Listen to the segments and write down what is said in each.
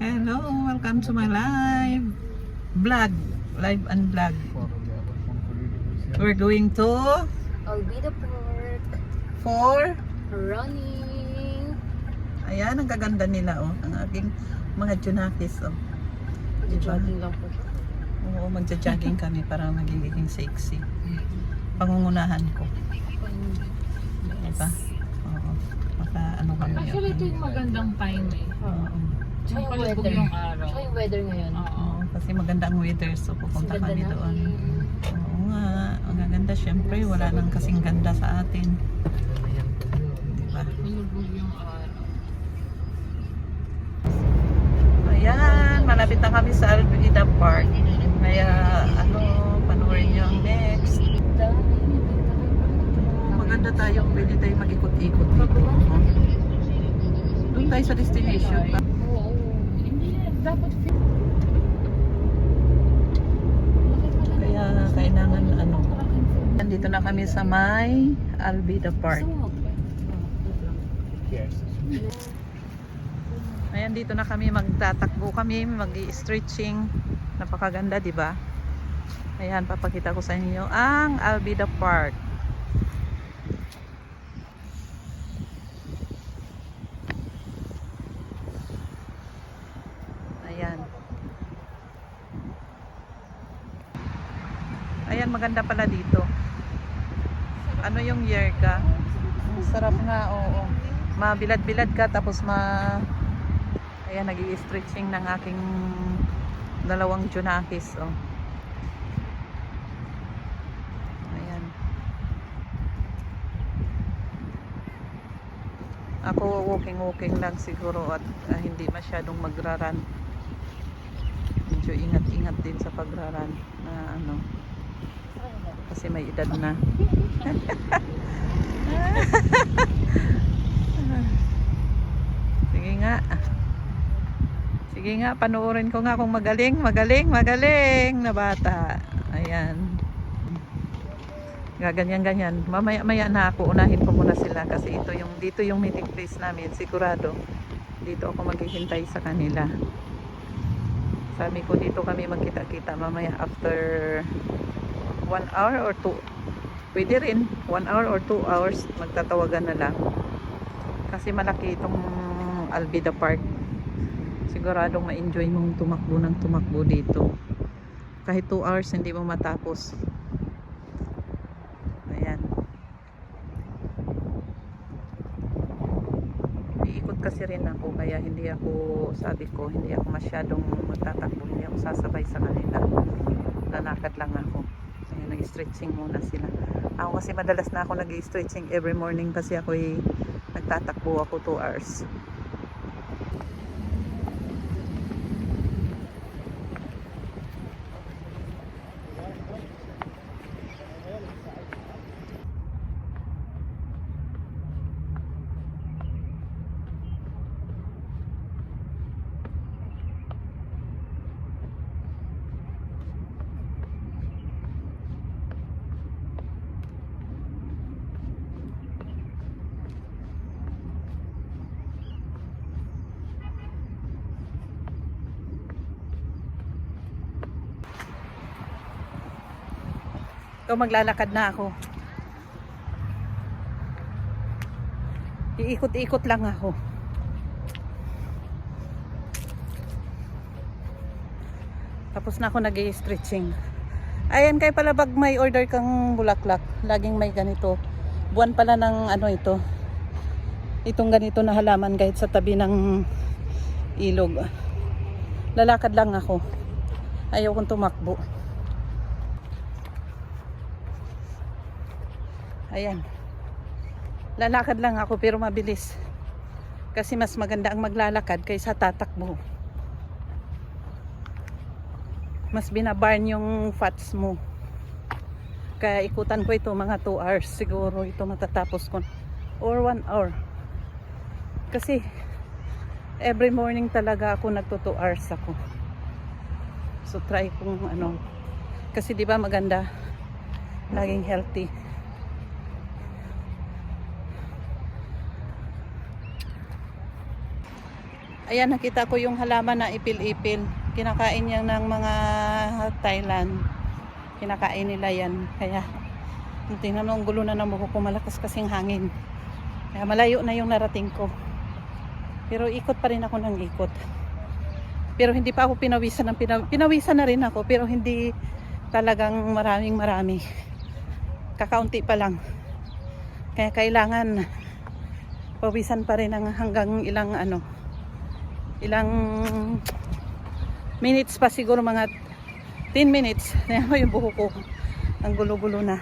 Hello, welcome to my live vlog, live and vlog. We're going to Albida Park for running. ayan, ang gaganda nila oh, ang aking mga junakis oh. Diba? Jogging lang po siya. Oo, magja-jogging kami para magiging sexy. Pangungunahan ko. Diba? Oo. Maka ano kami. Actually, ito yung magandang time eh. Oo. Tsaka yung Palubog weather. yung araw. Tsaka yung weather ngayon. Oo. Kasi maganda ang weather so pupunta Ganda kami na. doon. Oo nga, ang ganda syempre wala nang kasing ganda sa atin. Diba? Palubog yung araw. Ayan, malapit na kami sa Albida Park. Kaya ano, panoorin nyo ang next. Maganda tayo, pwede tayo mag-ikot-ikot dito. Doon tayo sa destination. Oo. Hindi yan. Dapat Kaya kailangan ano. Nandito na kami sa may Albida Park. Ayan, dito na kami, magtatakbo kami, mag-stretching. Napakaganda, di ba? Ayan, papakita ko sa inyo ang Albida Park. Ayan. Ayan, maganda pala dito. Ano yung yerga? Ang sarap nga, oo. Mabilad-bilad ka tapos ayan, nag-i-stretching ng aking dalawang junakis, oh. Ayan. Ako walking lang siguro at hindi masyadong magraran. Medyo ingat-ingat din sa pagraran na ano. Kasi may edad na. Sige nga. Sige nga, panoorin ko nga kung magaling na bata. Ayan. Gaganyan-ganyan. Mamaya na ako, unahin ko muna sila kasi dito yung meeting place namin, sigurado. Dito ako maghihintay sa kanila. Sabi ko dito kami magkita-kita mamaya after 1 hour or 2. Pwede rin, 1 hour or 2 hours magtatawagan na lang. Kasi malaki itong Albida Park. Siguradong ma-enjoy mong tumakbo dito. Kahit 2 hours hindi mo matapos. Ayan. Iikot kasi rin ako kaya hindi ako masyadong magtatakbo. Hindi ako sasabay sa kanila. Lalakad lang ako. Ayan, nag-stretching muna sila. Ako kasi madalas na ako nag-stretching every morning kasi ako nagtatakbo ako 2 hours. So maglalakad na ako. Iikot-ikot lang ako. Tapos na ako nag-i-stretching. Ayan, kaya pala pag may order kang bulaklak, laging may ganito. Buwan pala ng ano ito. Itong ganito na halaman kahit sa tabi ng ilog. Lalakad lang ako. Ayaw kong tumakbo. Ayan. Lalakad lang ako pero mabilis. Kasi mas maganda ang maglalakad kaysa tatakbo. Mas binabarn yung fats mo. Kaya ikutan ko ito mga 2 hours. Siguro ito matatapos ko. Or 1 hour. Kasi every morning talaga ako nagto 2 hours ako. So try kung ano. Kasi di ba maganda laging healthy. Ayan, nakita ko yung halaman na ipil-ipil. Kinakain yan ng mga Thailand. Kinakain nila yan. Kaya, tingnan mo, ang gulo na ng buhok ko. Malakas kasing hangin. Kaya malayo na yung narating ko. Pero ikot pa rin ako ng ikot. Pero hindi pa ako pinawisan ng pinawisan na rin ako. Pero hindi talagang marami. Kakaunti pa lang. Kaya kailangan pawisan pa rin hanggang ilang minutes pa, siguro mga 10 minutes. Ayan mo yung buhok ko. Ang gulo-gulo na.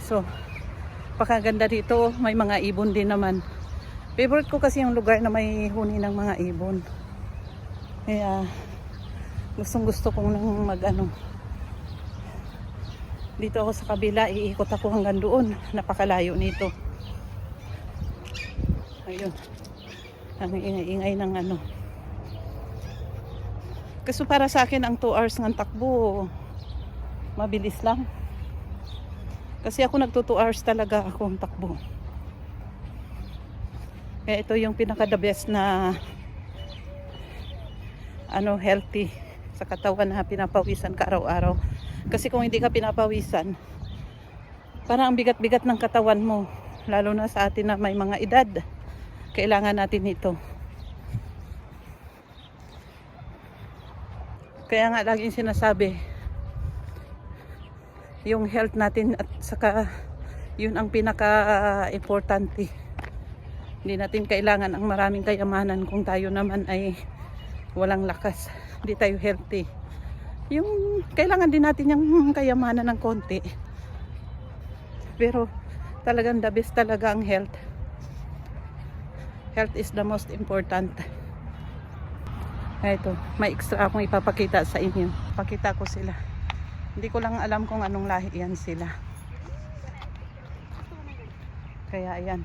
So, pakaganda dito. May mga ibon din naman. Favorite ko kasi yung lugar na may huni ng mga ibon. Kaya, gustong-gusto kong nang dito ako sa kabila, iikot ako hanggang doon. Napakalayo nito. Ayun. Ang ingay-ingay ng Kasi para sa akin ang 2 hours ng takbo mabilis lang. Kasi ako nagto 2 hours talaga akong takbo. Kaya ito yung pinaka the best na healthy sa katawan na pinapawisan ka araw-araw. Kasi kung hindi ka pinapawisan, parang ang bigat-bigat ng katawan mo. Lalo na sa atin na may mga edad. Kailangan natin ito. Kaya nga laging sinasabi, yung health natin at saka yun ang pinaka-importante. Hindi natin kailangan ang maraming kayamanan kung tayo naman ay walang lakas. Hindi tayo healthy. Yung kailangan din natin yung kayamanan ng konti. Pero talagang the best talaga ang health. Health is the most important. Ito, may extra akong ipapakita sa inyo. Pakita ko sila. Hindi ko lang alam kung anong lahi yan sila. Kaya ayan.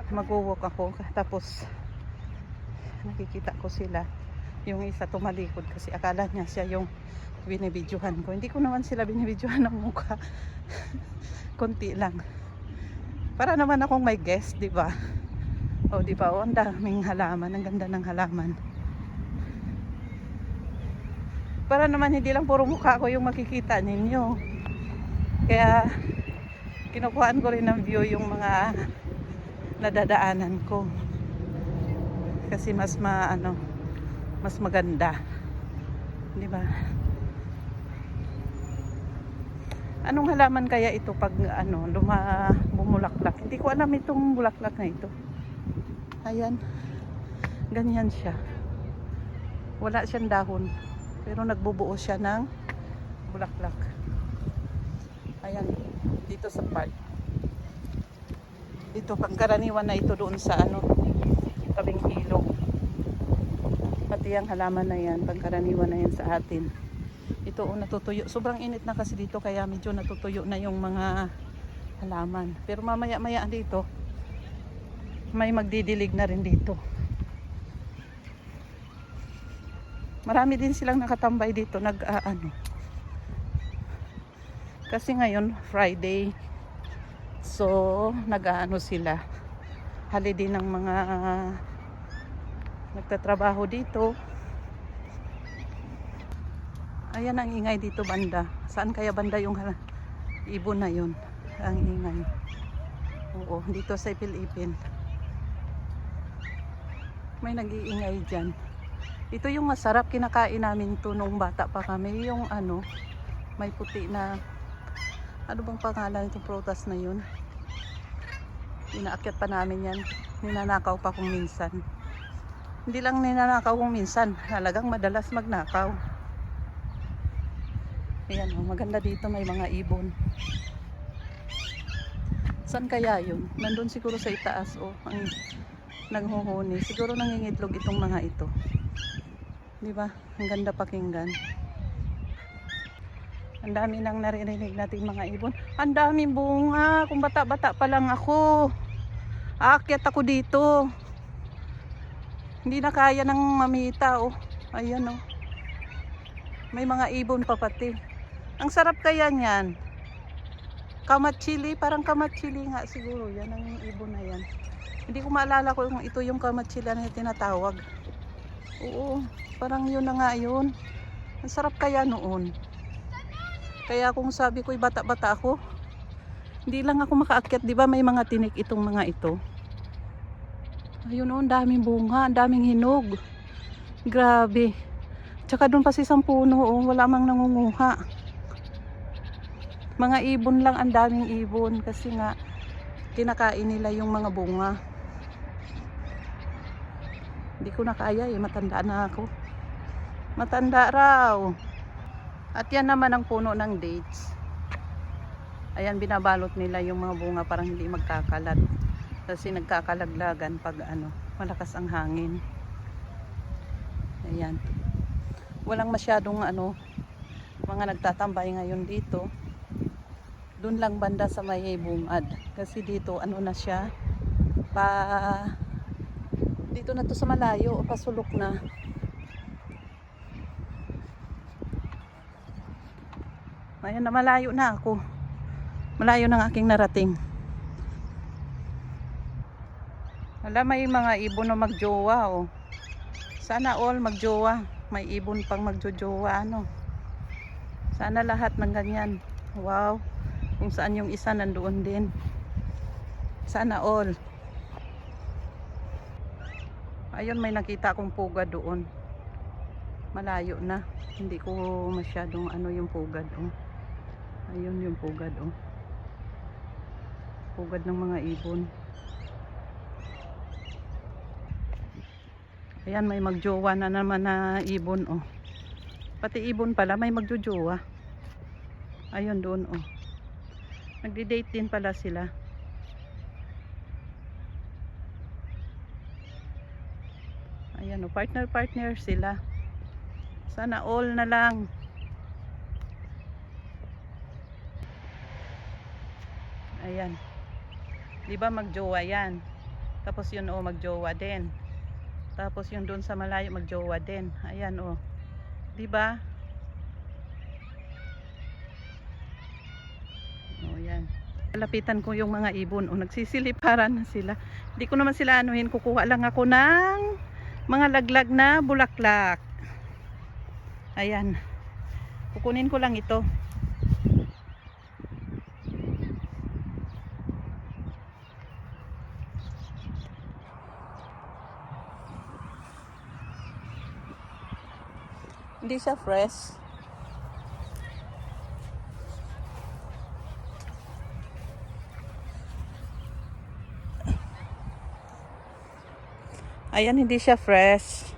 Mag-walk ako. Tapos, nakikita ko sila. Yung isa tumalikod kasi akala niya siya yung binibidyohan ko. Hindi ko naman sila binibidyohan ng mukha. Konti lang. Para naman akong may guest, di ba? O di ba? O, ang daming halaman. Ang ganda ng halaman. Para naman hindi lang puro mukha ko yung makikita ninyo. Kaya kinukuhaan ko rin ng view yung mga nadadaanan ko. Kasi mas maganda. Di ba? Anong halaman kaya ito pag bumulaklak? Hindi ko alam itong bulaklak na ito. Ayan. Ganyan siya. Wala siyang dahon. Pero nagbubuo siya ng bulaklak. Ayan. Dito sa park. Dito pangkaraniwan na ito doon sa tabing ilog. Pati ang halaman na yan, pangkaraniwan na yan sa atin. Ito natutuyo. Sobrang init na kasi dito kaya medyo natutuyo na yung mga halaman. Pero mamaya-maya dito may magdidilig na rin dito. Marami din silang nakatambay dito kasi ngayon Friday, so sila holiday ng mga nagtatrabaho dito. Ayan ang ingay dito banda. Saan kaya banda yung ibon na yun? Ang ingay. Oo, dito sa Ipil-Ipil may nag-iingay dyan. Ito yung masarap, kinakain namin to nung bata pa kami. Yung may puti na, ano bang pangalan itong prutas na yun? Inaakyat pa namin yan. Ninanakaw pa kung minsan. Hindi lang ninanakaw kung minsan, talagang madalas magnakaw. Ayan, maganda dito, may mga ibon. Saan kaya yun? Nandun siguro sa itaas ang naghuhuni. Siguro nangingitlog itong mga ito. Di ba? Ang ganda pakinggan. Ang dami nang naririnig nating mga ibon. Ang daming bunga. Kung bata-bata pa lang ako, aakyat ako dito. Hindi na kaya ng mamita. Ayan May mga ibon pa pati. Ang sarap kaya niyan. Kamatsili, parang kamatsili nga siguro. Yan ang ibon na yan. Hindi ko maalala kung ito yung kamatsili na tinatawag. Oo, parang yun na nga yun. Ang sarap kaya noon. Kaya kung sabi ko, bata-bata ako, hindi lang ako makaakyat, di ba may mga tinik itong mga ito. Ayun oh, ang daming bunga, ang daming hinog. Grabe. Tsaka doon pa sa isang puno, oh, wala mang nangunguha. Mga ibon lang, ang daming ibon kasi nga kinakain nila yung mga bunga. Hindi ko na kaya eh, matanda na ako. Matanda raw. At yan naman ang puno ng dates. Ayan, binabalot nila yung mga bunga parang hindi magkakalat. Kasi nagkakalaglagan pag malakas ang hangin. Ayan. Walang masyadong mga nagtatambay ngayon dito. Doon lang banda sa may bungad. Kasi dito na siya. Dito na to sa malayo, pasulok na. Ayan na, malayo na ako. Malayo ng aking narating. Wala, may mga ibon na magjowa oh. Sana all magjowa. May ibon pang magjojowa Sana lahat ng ganyan. Wow. Kung saan yung isa nandoon din. Sana all. Ayun, may nakita akong puga doon. Malayo na. Hindi ko masyadong yung pugad oh. Ayun yung pugad oh. Pugad ng mga ibon. Ayan, may magjowa na naman na ibon oh. Pati ibon pala may magjojowa. Ayun doon oh. Nagdi-date din pala sila. Ayan oh, partner sila. Sana all na lang. Ayan. 'Di ba magjowa 'yan? Tapos yun oh, magjowa din. Tapos yung doon sa malayo magjowa din. Ayan oh. 'Di ba? Oh, 'yan. Lapitan ko yung mga ibon oh, nagsisiliparan na sila. Hindi ko naman sila kukuha lang ako ng mga laglag na bulaklak. Ayan. Kukunin ko lang ito. Hindi siya fresh. Ayan, hindi siya fresh.